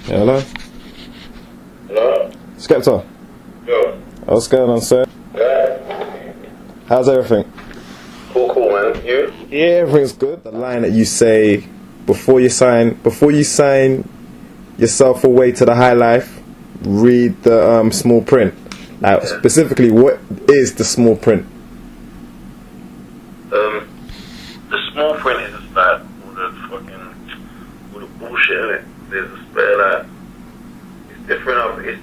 Yeah, hello? Hello? Skepta. Yo. What's going on, sir? Yeah. How's everything? Cool, man. You? Yeah, everything's good. The line that you say before you sign yourself away to the high life, read the small print. Now, specifically, what is the small print? The small print is just like all the bullshit in it. There's a spare like, it's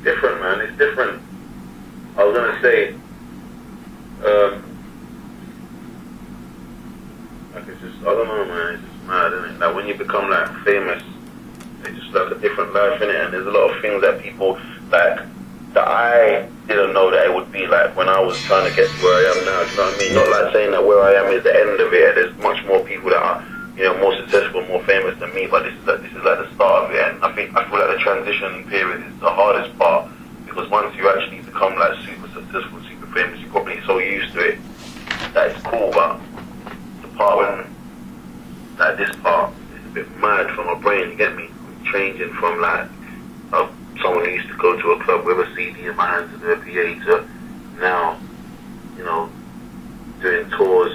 different, man. It's different. I was gonna say, like it's just, I don't know, man. It's just mad, isn't it? Like when you become like famous, it's just like a different life in it, and there's a lot of things that people like that I didn't know that it would be like when I was trying to get to where I am now. Do you know what I mean? Not like saying that where I am is the end of it. There's much more people that are, more successful, more famous than me. But this is like the start of it, and I feel like the transition period is the hardest part, because once you actually become like super successful, super famous, you're probably so used to it that it's cool. But the part when like this part is a bit mad for my brain. You get me? I'm changing from like someone who used to go to a club with a CD in my hand to do a PA to now, doing tours,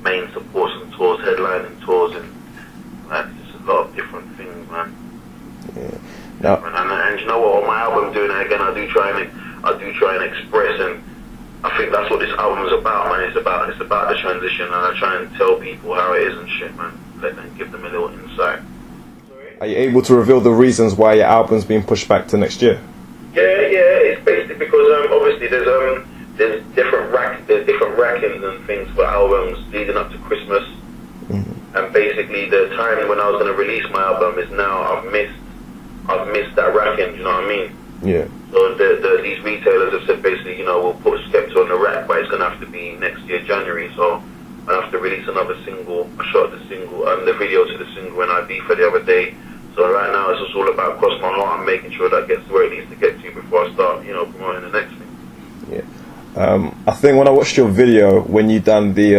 main supports and tours, headlining tours, and like just a lot of different things, man. Yeah. No. And you know what? On my album, doing it again, I do try and express, and I think that's what this album is about, man. It's about the transition, and I try and tell people how it is and shit, man. Let them give them a little insight. Are you able to reveal the reasons why your album's being pushed back to next year? Yeah. It's basically because obviously there's different rackings and things for albums leading up to Christmas, and basically the time when I was going to release my album is now. I've missed that racking. Do you know what I mean? Yeah. So these retailers have said basically, we'll put Skepta on the rack, but it's going to have to be next year January. So I have to release another single. I shot the single and the video to the single in IB for the other day. So right now it's just all about crossing my heart and making sure that gets where it needs to get to before I start, promoting the next thing. Yeah. I think when I watched your video, when you done the,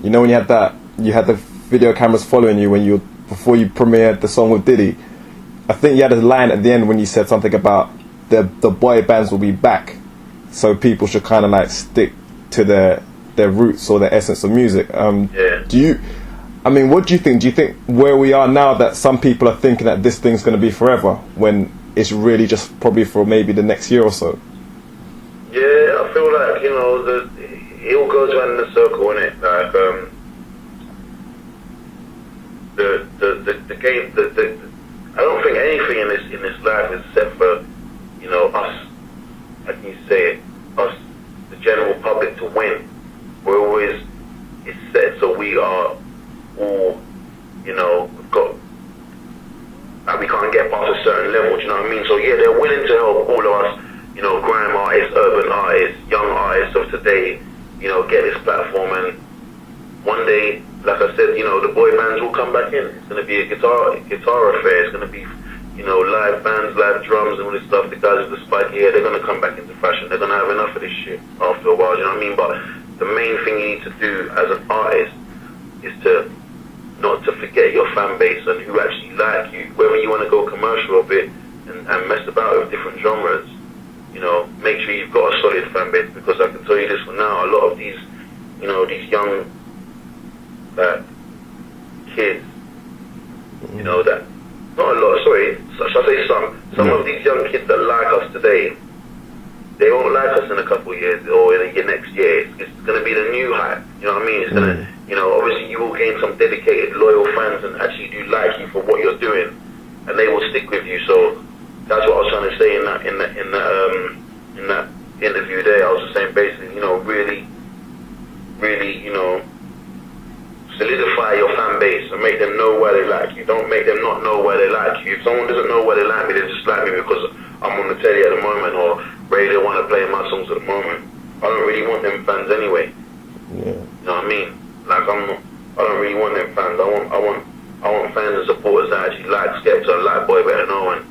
when you had the video cameras following you before you premiered the song with Diddy, I think you had a line at the end when you said something about the boy bands will be back, so people should kind of like stick to their roots or their essence of music. What do you think? Do you think where we are now that some people are thinking that this thing's going to be forever when it's really just probably for maybe the next year or so? Yeah, I feel like, it all goes around in a circle, innit? Like, the game, I don't think anything in this life is set for, us, how can you say it, us, the general public to win. We're always, it's set so we are all, we've got, and we can't get past a certain level, do you know what I mean? So yeah, they're willing to help all of us, grime artists, urban artists, young artists of today, get this platform, and one day, like I said, the boy bands will come back in. It's going to be a guitar affair. It's going to be, live bands, live drums and all this stuff. The guys with the spiky hair, they're going to come back into fashion. They're going to have enough of this shit after a while, you know what I mean? But the main thing you need to do as an artist is to not to forget your fan base and who actually like you. Whether you want to go commercial a bit and mess about with different genres, make sure you've got a solid fan base, because I can tell you this for now, a lot of these, these young kids, that, not a lot, sorry, shall I say some of these young kids that like us today, they won't like us in a couple of years or in a next year. It's going to be the new hype, you know what I mean? It's going to, obviously you will gain some dedicated, loyal fans and actually do like you for what you're doing, and they will stick with you. So that's what I was trying to say in that interview there. I was just saying basically, really, solidify your fan base and make them know why they like you. Don't make them not know why they like you. If someone doesn't know why they like me, they just like me because I'm on the telly at the moment or radio want to play my songs at the moment. I don't really want them fans anyway. Yeah. You know what I mean? Like I don't really want them fans. I want fans and supporters that actually like Skepta, like Boy Better Know, and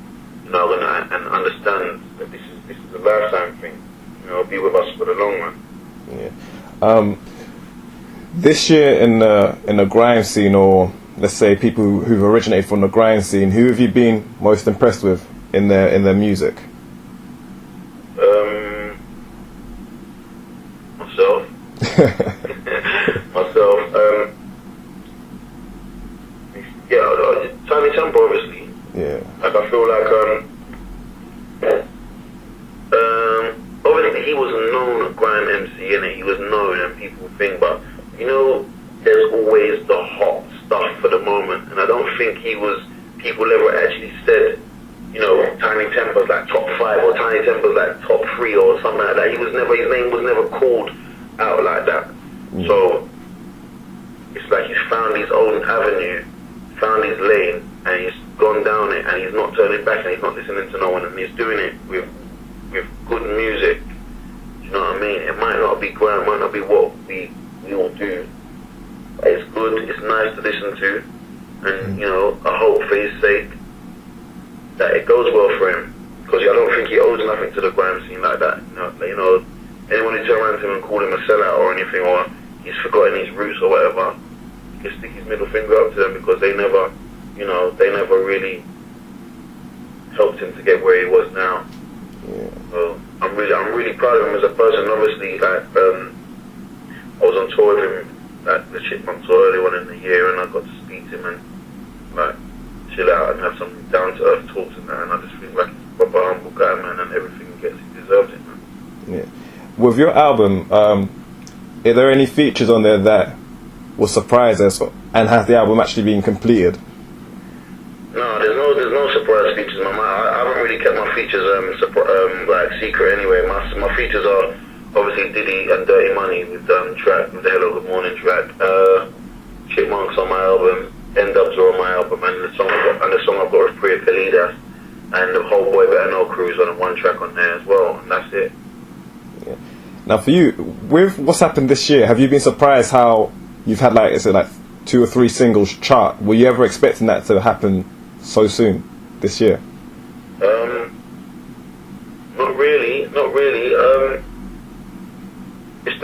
understand that this is a lifetime thing. Be with us for the long run. Yeah. This year in the grime scene, or let's say people who've originated from the grime scene, who have you been most impressed with? in their music? Myself. Myself. Yeah, Tiny Temper, obviously. Yeah. Like, I feel like obviously he was a known grime MC, and he was known, and people think, but you know, there's always the hot stuff for the moment, and I don't think people ever actually said, you know, Tiny Temper's like top 5 or Tiny Temper's like top 3 or something like that. His name was never called out like that. Mm. So it's like he's found his own avenue, found his lane, and he's gone down it, and he's not turning back, and he's not listening to no one, and he's doing it with good music. Do you know what I mean? It might not be grime, might not be what we all do, but it's good, it's nice to listen to, and you know, I hope for his sake that it goes well for him, because I don't think he owes nothing to the grime scene like that. You know, anyone who turn around to him and call him a sellout or anything, or he's forgotten his roots or whatever, he can stick his middle finger up to them, because they never really helped him to get where he was now. Yeah. So I'm really proud of him as a person. Obviously, like I was on tour with him, like the Chipmunk tour early on in the year, and I got to speak to him and like chill out and have some down to earth talks and that. And I just feel like he's a proper humble guy, man, and everything he gets, he deserves it, man. Yeah. With your album, are there any features on there that will surprise us, and has the album actually been completed? No, there's no surprise features, man. I haven't really kept my features like secret anyway. My features are obviously Diddy and Dirty Money with track with the Hello Good Morning track. Chipmunks on my album, N-Dubs are on my album, and the song I've got with Priya Kalidas, and the whole Boy Better Know crew's on one track on there as well, and that's it. Yeah. Now, for you, with what's happened this year, have you been surprised how you've had like 2 or 3 singles chart? Were you ever expecting that to happen so soon this year? Not really. It's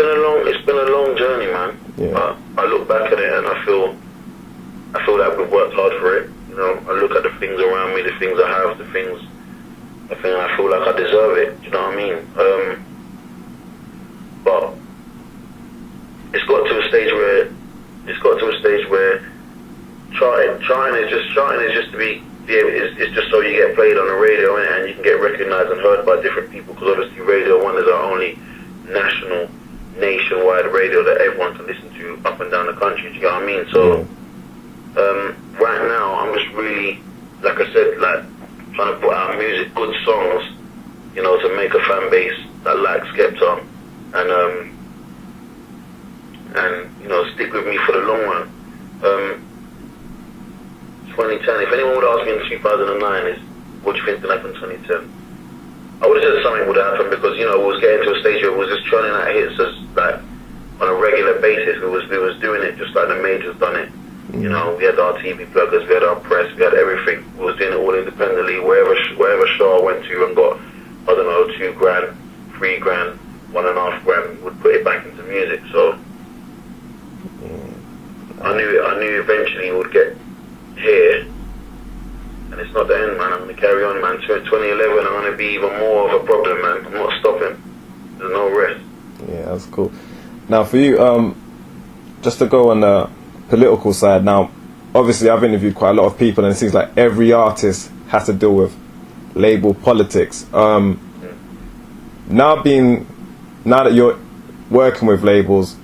been a long journey, man. Yeah. I look back at it and I feel like we've worked hard for it. You know, I look at the things around me, the things I have, the things I feel like I deserve it. Do you know what I mean? But it's got to a stage where charting is just to be it's just so you get played on the radio and you can get recognized and heard by different people, because obviously Radio 1 is our only nationwide radio that everyone can listen to up and down the country. Do you know what I mean? So right now I'm just really, like I said, like trying to put out music, good songs, you know, to make a fan base that likes Skepta and you know, stick with me for the long run. 2010, if anyone would ask me in 2009 is, what do you think will happen in 2010? I would have said something would happen, because, you know, we was getting to a stage where we was just churning out hits as, like, on a regular basis. We was doing it just like the majors done it. You know, we had our TV pluggers, we had our press, we had everything. We was doing it all independently. Wherever show I went to and got, I don't know, $2 grand, $3 grand, $1.5 grand, would put it back into music. So I knew eventually it would get here, and it's not the end, man. I'm going to carry on, man. 2011, I'm going to be even more of a problem, man. I'm not stopping. There's no rest. Yeah, that's cool. Now, for you, just to go on the political side, now, obviously I've interviewed quite a lot of people, and it seems like every artist has to deal with label politics. Now that you're working with labels,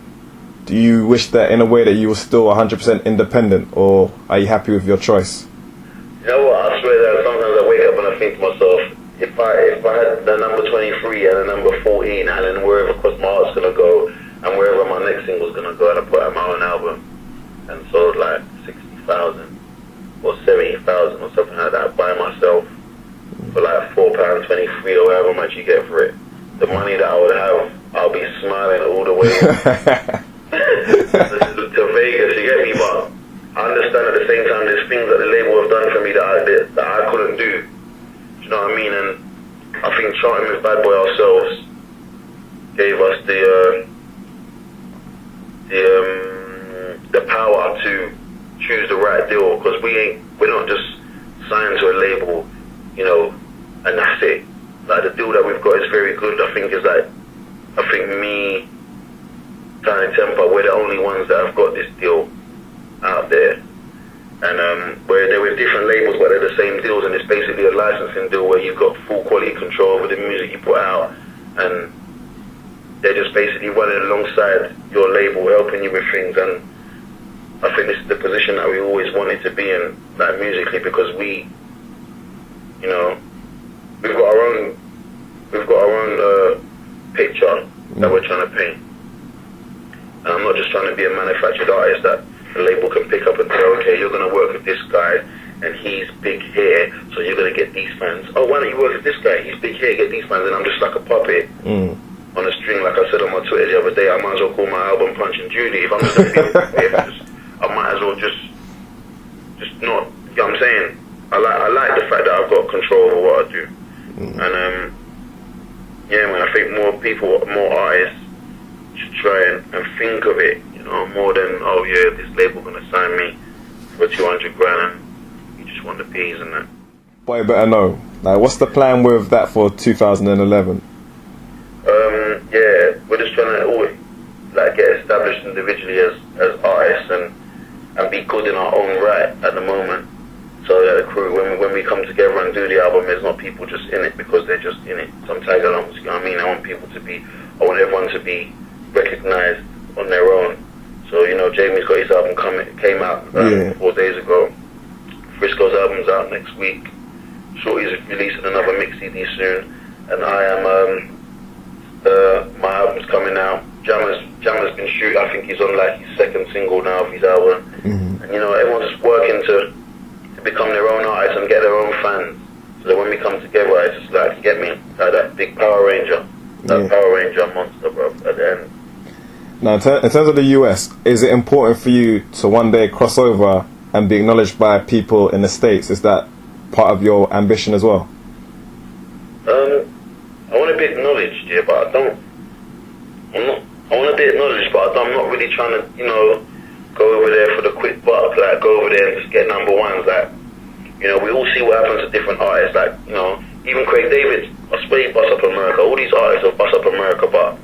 do you wish that in a way that you were still 100% independent, or are you happy with your choice? You know what, I swear that sometimes I wake up and I think to myself, if I had the number 23 and the number 14, and then wherever Cause My Heart's gonna go, and wherever my next single's gonna go, and I put out my own album, and sold like 60,000 or 70,000 or something like that by myself for like £4.23 or however much you get for it, the money that I would have, I'll be smiling all the way to Vegas, you get me? But I understand at the same time there's things that the label have done for me that I couldn't do. Do you know what I mean? And I think charting with Bad Boy ourselves gave us the power to choose the right deal, because we're not just signed to a label, you know, and that's it. Like, the deal that we've got is very good. I think me, Tiny Temper, we're the only ones that have got this deal out there. And where they're with different labels, but they're the same deals, and it's basically a licensing deal where you've got full quality control over the music you put out, and they're just basically running alongside your label, helping you with things. And I think this is the position that we always wanted to be in, like, musically, because we, you know, we've got our own picture that we're trying to paint. And I'm not just trying to be a manufactured artist that the label can pick up and say, okay, you're going to work with this guy, and he's big here, so you're going to get these fans. Oh, why don't you work with this guy? He's big here, get these fans. And I'm just like a puppet on a string. Like I said on my Twitter the other day, I might as well call my album Punch and Judy. If I'm just a I might as well just not, you know what I'm saying? I like the fact that I've got control over what I do. And yeah, man, I think more people, more artists should try and think of it, you know, more than, oh yeah, this label gonna sign me for 200 grand and you just want the peas and that. Boy, you better know. Like, what's the plan with that for 2011? Yeah, we're just trying to always, like, get established individually as artists and be good in our own right at the moment. So that the crew, when we come together and do the album, it's not people just in it because they're just in it. Sometimes I don't, you know what I mean? I want everyone to be recognized on their own. So, you know, Jamie's got his album came out 4 days ago. Frisco's album's out next week. Shorty's releasing another mix CD soon, and I am my album's coming out. Jammer's been shooting. I think he's on like his second single now of his album. And you know, everyone's just working to become their own artists and get their own fans. So that when we come together, it's just like, get me, like that big Power Ranger, Power Ranger monster, bro. At the end. Now, in terms of the US, is it important for you to one day cross over and be acknowledged by people in the States? Is that part of your ambition as well? I want to be acknowledged, yeah, but I want to be acknowledged, but I'm not really trying to, you know, go over there for the quick buck, like go over there and just get number ones. Like, you know, we all see what happens to different artists. Like, you know, even Craig David, I swear he bust up America. All these artists have bust up America, but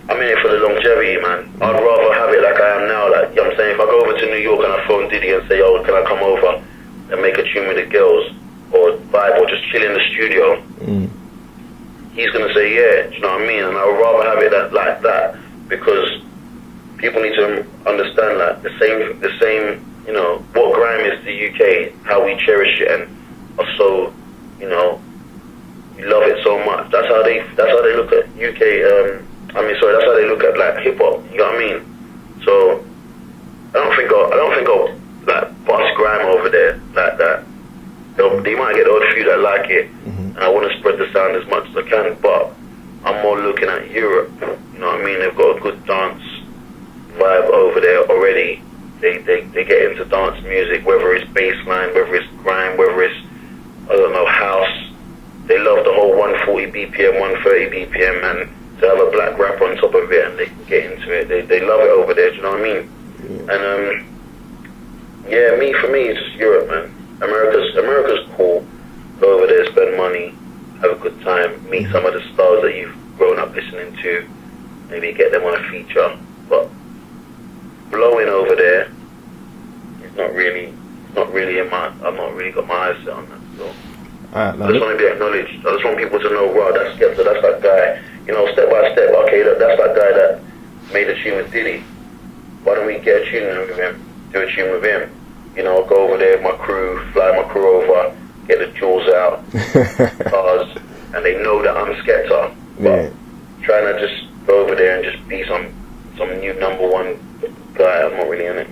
I'm in it for the longevity, man. I'd rather have it like I am now. Like, you know what I'm saying? If I go over to New York and I phone Diddy and say, oh, can I come over and make a tune with the girls, or vibe, or just chill in the studio, he's gonna say yeah. Do you know what I mean? And I would rather have it like that, because people need to understand that the same, you know, what grime is to UK, how we cherish it and are so, you know, we love it so much. That's how they look at UK. That's how they look at like hip hop. You know what I mean? So I don't think I'll like bust grime over there like that. They might get the odd few that like it, and I want to spread the sound as much as I can. But I'm more looking at Europe. You know what I mean? They've got a good dance vibe over there already. They get into dance music, whether it's bassline, whether it's grime, whether it's, I don't know, house. They love the whole 140 BPM, 130 BPM, and to have a black rap on top of it and they can get into it. They love it over there, do you know what I mean? And for me, it's just Europe, man. America's cool. Go over there, spend money, have a good time, meet some of the stars that you've grown up listening to, maybe get them on a feature. But blowing over there, it's not really in my. I've not really got my eyes set on that. So I just want to be acknowledged. I just want people to know, wow, that's Skepta, that's that guy. You know, step by step. Okay, look, that's that guy that made a tune with Diddy. Why don't we get a tune with him? Do a tune with him. You know, go over there with my crew, fly my crew over, get the jewels out, cars, and they know that I'm Skepta. But trying to just go over there and just be some new number one guy, I'm not really in it.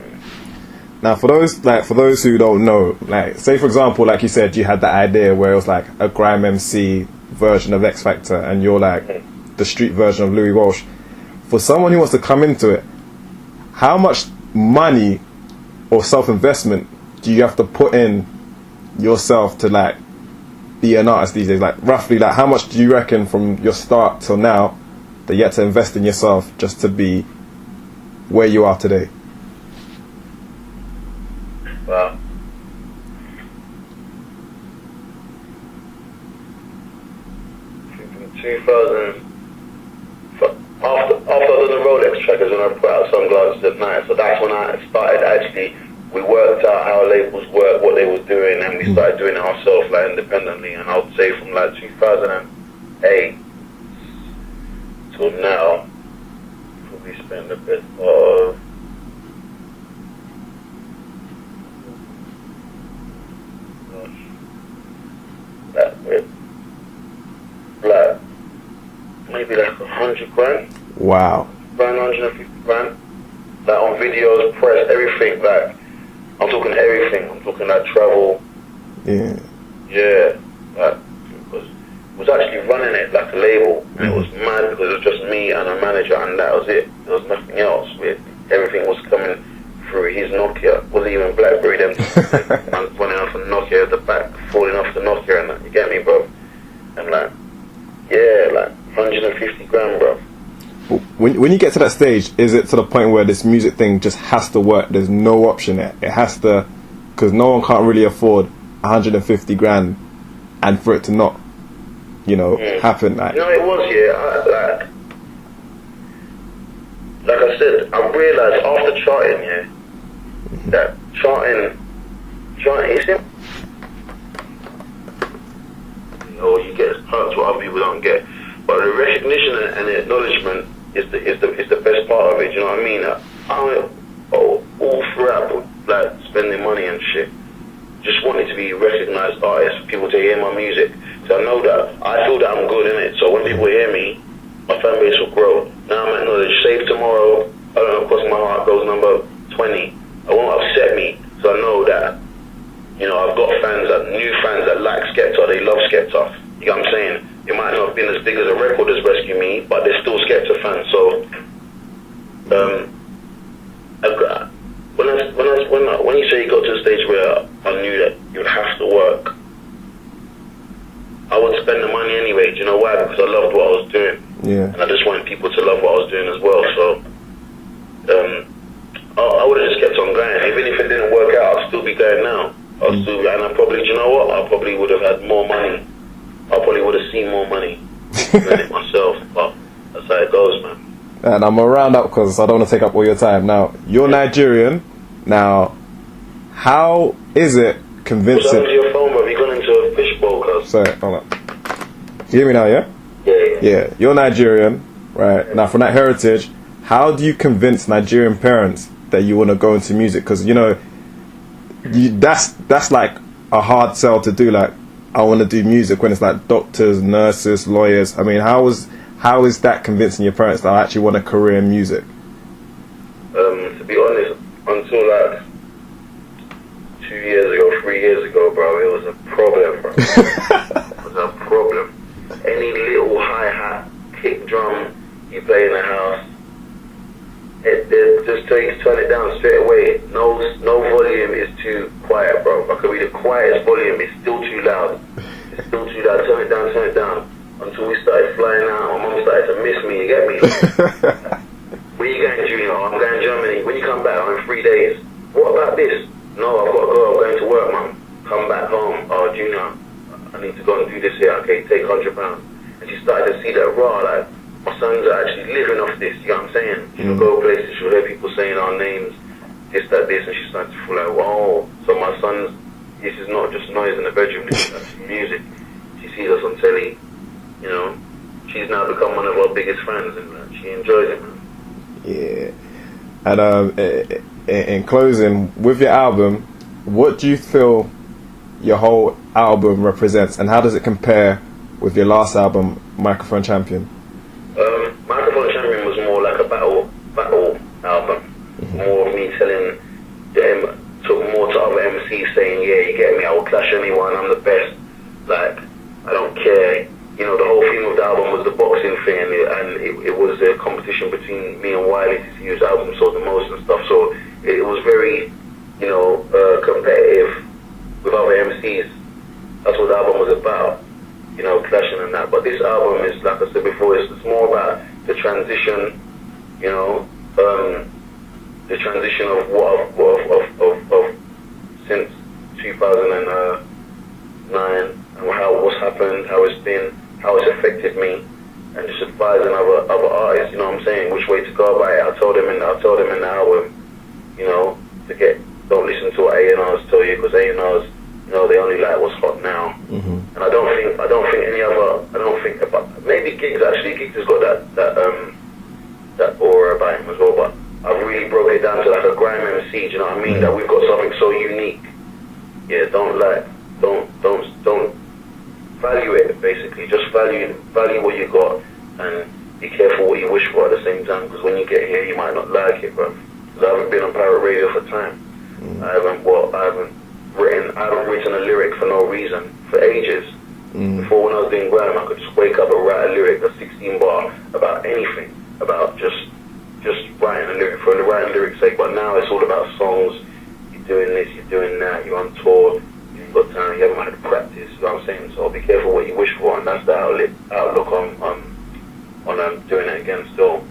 Now, for those who don't know, like, say for example, like you said, you had that idea where it was like a grime MC version of X Factor, and you're like the street version of Louis Walsh. For someone who wants to come into it, how much money or self-investment do you have to put in yourself to like be an artist these days? Like roughly, like how much do you reckon from your start till now that you had to invest in yourself just to be where you are today? Well, 2000. After I done the Rolex track is when I put out Sunglasses at Night. So that's when I started actually. We worked out how labels work, what they was doing, and we started doing it ourselves, like independently. And I would say from like 2008 till now, probably spent a bit of. Like maybe like 100 grand. Wow. 150 grand. Like on videos, press, everything. Like I'm talking everything. I'm talking like travel. Yeah. Yeah. Like it was actually running it like a label, and it was mad because it was just me and a manager, and that was it. There was nothing else. Everything was coming through his Nokia. Wasn't even BlackBerry. Them running off a Nokia at the back, falling off the Nokia, and that. You get me, bro? And like, yeah, like 150 grand, bro. When you get to that stage, is it to the point where this music thing just has to work? There's no option there. It has to, because no one can't really afford 150 grand, and for it to not, happen. Like, it was, yeah. Like I said, I realized after charting, that charting is him. You get perks what other people don't get, but the recognition and the acknowledgement is the best part of it. You know what I mean? All throughout, like spending money and shit, just wanted to be recognized artist, for people to hear my music. So I know that I feel that I'm good in it. So when people hear me, my fan base will grow. Now I'm acknowledged. Save Tomorrow, I don't know, Cross My Heart goes number 20. It won't upset me. So I know that, I've got new fans that like Skepta. They love Skepta. You know what I'm saying? It might not have been as big as a record as Rescue Me, but they're still Skepta fans. So, when you say you got to the stage where I knew that you'd have to work, I would spend the money anyway. Do you know why? Because I loved what I was doing. Yeah. And I just wanted people to love what I was doing as well. So, I would have just kept on going. Even if it didn't work out, I'd still be going now. And I probably, do you know what? I probably would have had more money. I probably would have seen more money than it myself. But that's how it goes, man. And I'm gonna round up because I don't want to take up all your time. Now, you're Nigerian. Now, how is it convincing? What's happened to your phone, bro? Have you gone into a fishbowl, cuz? Sorry, hold on. You hear me now, yeah? Yeah. You're Nigerian, right? Now, from that heritage, how do you convince Nigerian parents that you want to go into music? Because that's like a hard sell to do. Like, I want to do music when it's like doctors, nurses, lawyers. I mean, how is that convincing your parents that I actually want a career in music? To be honest, until like 2 years ago, 3 years ago, bro, it was a problem, bro. It was a problem. Any little hi-hat, kick drum you play in the house, just tell you to turn it down straight away. No volume is too quiet, bro. I could be the quietest volume, it's still too loud. It's still too loud. Turn it down. Until we started flying out, my mum started to miss me, you get me? Where you going, Junior? Oh, I'm going to Germany. When you come back, I'm in 3 days. What about this? No, I've got to go. I'm going to work, mum. Come back home. Oh, Junior, I need to go and do this here. Okay, take £100. And she started to see that raw, like, my sons are actually living off this, you know what I'm saying? She'll go places, she'll hear people saying our names, this, that, this, and she started to feel like, wow. So my sons, this is not just noise in the bedroom, this is actually music. She sees us on telly, she's now become one of our biggest fans, and she enjoys it, man. Yeah. And in closing, with your album, what do you feel your whole album represents, and how does it compare with your last album, Microphone Champion? Microphone Champion was more like a battle album. More of me telling them, took more to other MCs saying, yeah, you get me, I will clash anyone, I'm the best. Like, I don't care. The whole theme of the album was the boxing thing, and it was a competition between me and Wiley to see whose album sold the most and stuff. So it was very, competitive with other MCs. That's what the album was about. Clashing and that. But this album is, like I said before, it's more about the transition, the transition of of since 2009 and what's happened, how it's been, how it's affected me, and just advising other artists, you know what I'm saying, which way to go about it. I told them in the album, you know, don't listen to what A&Rs tell you, because A&Rs, you know, they only like what's hot now. And I don't think maybe Gigs has got that aura about him as well, but I've really broke it down to like a grime MC, do you know what I mean? That we've got something so unique. Yeah, don't value it, basically. Just value what you got, and be careful what you wish for at the same time, because when you get here, you might not like it, bro. Because I haven't been on pirate radio for time. I haven't written a lyric for no reason for ages. Before, when I was doing grime, I could just wake up and write a lyric, a 16 bar, about anything, about just writing a lyric for the writing lyric's sake. But now it's all about songs. You're doing this, you're doing that, you're on tour, you ain't got time, you haven't had practice, you know what I'm saying? So be careful what you wish for, and that's the outlook on doing it again still.